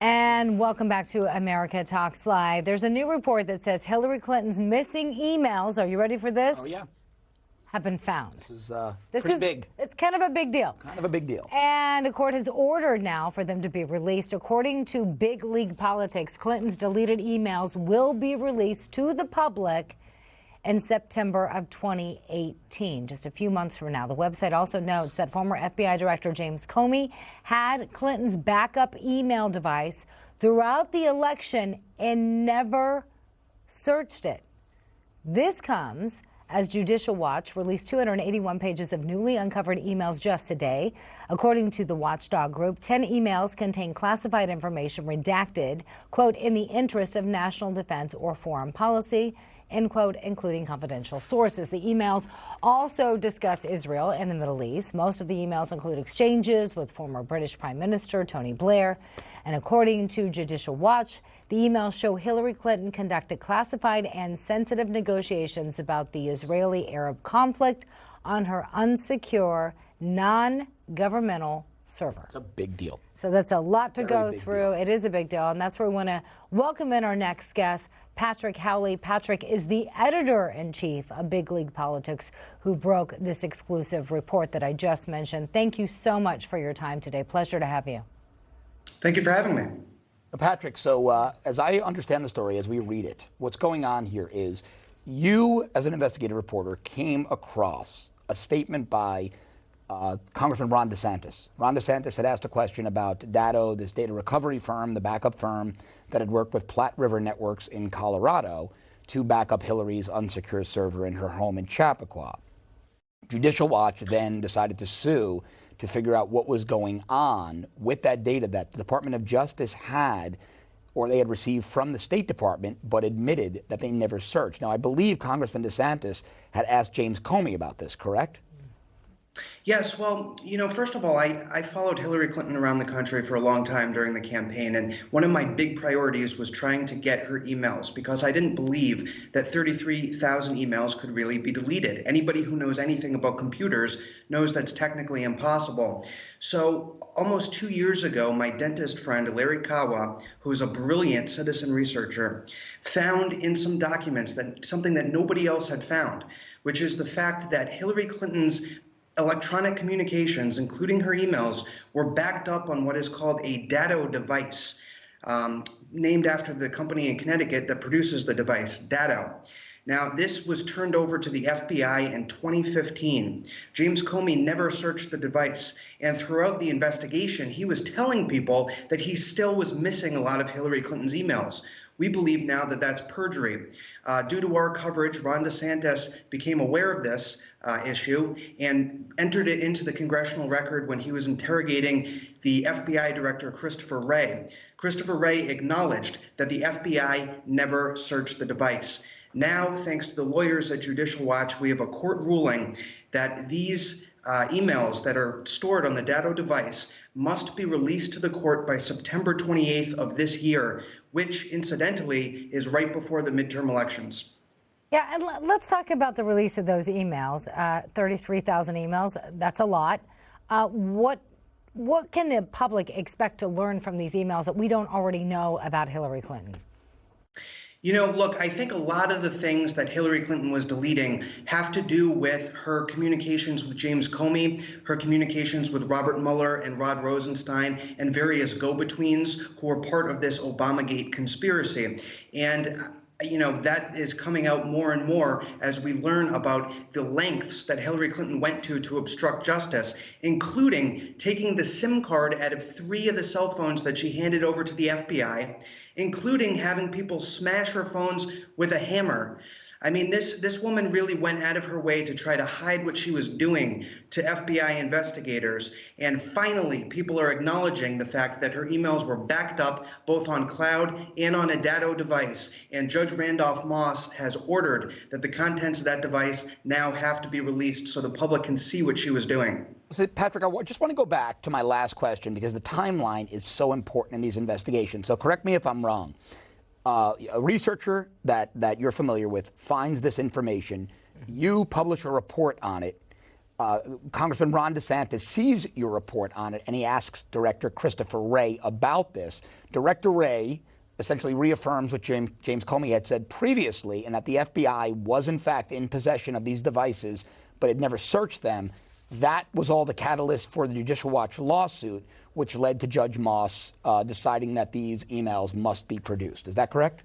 And welcome back to America Talks Live. There's a new report that says Hillary Clinton's missing emails, are you ready for this? Oh, yeah. Have been found. This is pretty big. It's kind of a big deal. Kind of a big deal. And a court has ordered now for them to be released. According to Big League Politics, Clinton's deleted emails will be released to the public in September of 2018, just a few months from now. The website also notes that former FBI Director James Comey had Clinton's backup email device throughout the election and never searched it. This comes as Judicial Watch released 281 pages of newly uncovered emails just today. According to the watchdog group, 10 emails contain classified information redacted, quote, in the interest of national defense or foreign policy, end quote, including confidential sources. The emails also discuss Israel and the Middle East. Most of the emails include exchanges with former British Prime Minister Tony Blair. And according to Judicial Watch, the emails show Hillary Clinton conducted classified and sensitive negotiations about the Israeli-Arab conflict on her unsecure, non-governmental server. It's a big deal. So that's a lot to go through. Deal. It is a big deal, and that's where we want to welcome in our next guest, Patrick Howley. Patrick is the editor-in-chief of Big League Politics, who broke this exclusive report that I just mentioned. Thank you so much for your time today. Pleasure to have you. Thank you for having me. Patrick, so as I understand the story, as we read it, what's going on here is you, as an investigative reporter, came across a statement by Congressman Ron DeSantis. Ron DeSantis had asked a question about Datto, this data recovery firm, the backup firm that had worked with Platte River Networks in Colorado to back up Hillary's unsecure server in her home in Chappaqua. Judicial Watch then decided to sue to figure out what was going on with that data that the Department of Justice had, or they had received from the State Department, but admitted that they never searched. Now, I believe Congressman DeSantis had asked James Comey about this, correct? Yes, well, first of all, I followed Hillary Clinton around the country for a long time during the campaign, and one of my big priorities was trying to get her emails because I didn't believe that 33,000 emails could really be deleted. Anybody who knows anything about computers knows that's technically impossible. So almost 2 years ago, my dentist friend, Larry Kawa, who's a brilliant citizen researcher, found in some documents that something that nobody else had found, which is the fact that Hillary Clinton's electronic communications, including her emails, were backed up on what is called a Datto device, named after the company in Connecticut that produces the device, Datto. Now, this was turned over to the FBI in 2015. James Comey never searched the device, and throughout the investigation, he was telling people that he still was missing a lot of Hillary Clinton's emails. We believe now that that's perjury. Due to our coverage, Ron DeSantis became aware of this issue and entered it into the congressional record when he was interrogating the FBI Director, Christopher Wray. Christopher Wray acknowledged that the FBI never searched the device. Now, thanks to the lawyers at Judicial Watch, we have a court ruling that these emails that are stored on the Datto device must be released to the court by September 28th of this year, which incidentally is right before the midterm elections. Yeah, and let's talk about the release of those emails, 33,000 emails. That's a lot. What can the public expect to learn from these emails that we don't already know about Hillary Clinton? Look, I think a lot of the things that Hillary Clinton was deleting have to do with her communications with James Comey, her communications with Robert Mueller and Rod Rosenstein, and various go-betweens who were part of this Obamagate conspiracy. And that is coming out more and more as we learn about the lengths that Hillary Clinton went to obstruct justice, including taking the SIM card out of 3 of the cell phones that she handed over to the FBI, including having people smash her phones with a hammer. I mean, this woman really went out of her way to try to hide what she was doing to FBI investigators. And finally, people are acknowledging the fact that her emails were backed up both on cloud and on a Datto device. And Judge Randolph Moss has ordered that the contents of that device now have to be released so the public can see what she was doing. So, Patrick, I just want to go back to my last question because the timeline is so important in these investigations. So correct me if I'm wrong. A researcher that you're familiar with finds this information. You publish a report on it. Congressman Ron DeSantis sees your report on it, and he asks Director Christopher Wray about this. Director Wray essentially reaffirms what James Comey had said previously, and that the FBI was, in fact, in possession of these devices, but had never searched them. That was all the catalyst for the Judicial Watch lawsuit, which led to Judge Moss deciding that these emails must be produced. Is that correct?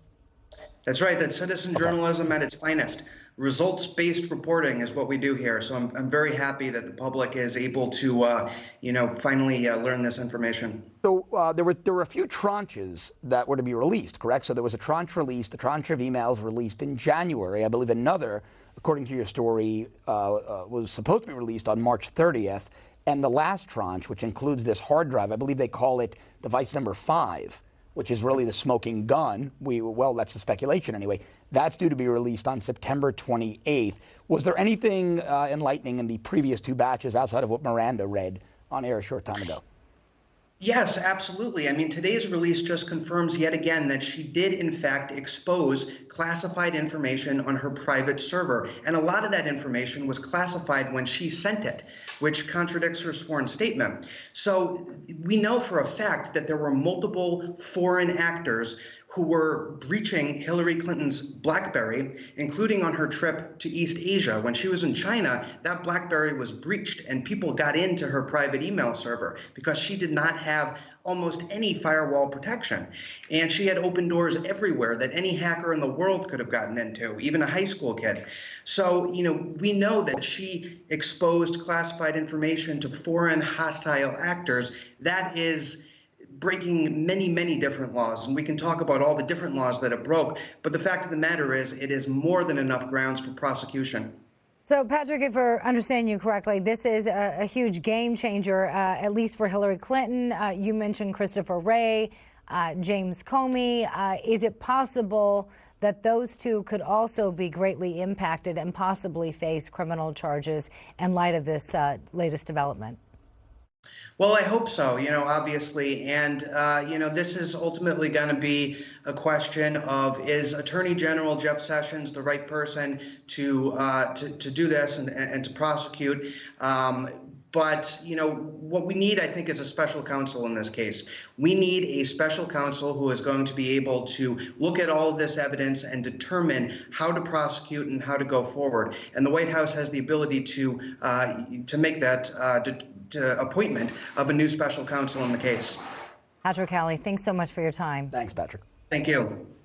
That's right. That's citizen journalism at its finest. Results-based reporting is what we do here. So I'm very happy that the public is able to, finally learn this information. So there were a few tranches that were to be released, correct? So there was a tranche released, a tranche of emails released in January. I believe another, according to your story, was supposed to be released on March 30th. And the last tranche, which includes this hard drive, I believe they call it device number 5, which is really the smoking gun. Well, that's the speculation anyway. That's due to be released on September 28th. Was there anything enlightening in the previous 2 batches outside of what Miranda read on air a short time ago? Yes, absolutely. I mean, today's release just confirms yet again that she did, in fact, expose classified information on her private server. And a lot of that information was classified when she sent it, which contradicts her sworn statement. So we know for a fact that there were multiple foreign actors who were breaching Hillary Clinton's BlackBerry, including on her trip to East Asia. When she was in China, that BlackBerry was breached and people got into her private email server because she did not have almost any firewall protection. And she had open doors everywhere that any hacker in the world could have gotten into, even a high school kid. So, we know that she exposed classified information to foreign hostile actors. That is breaking many, many different laws. And we can talk about all the different laws that it broke. But the fact of the matter is, it is more than enough grounds for prosecution. So, Patrick, if I understand you correctly, this is a huge game changer, at least for Hillary Clinton. You mentioned Christopher Wray, James Comey. Is it possible that those 2 could also be greatly impacted and possibly face criminal charges in light of this latest development? Well, I hope so, obviously. And, this is ultimately going to be a question of, is Attorney General Jeff Sessions the right person to do this and to prosecute? But, what we need, I think, is a special counsel in this case. We need a special counsel who is going to be able to look at all of this evidence and determine how to prosecute and how to go forward. And the White House has the ability to make that appointment of a new special counsel in the case. Patrick Howley, thanks so much for your time. Thanks, Patrick. Thank you.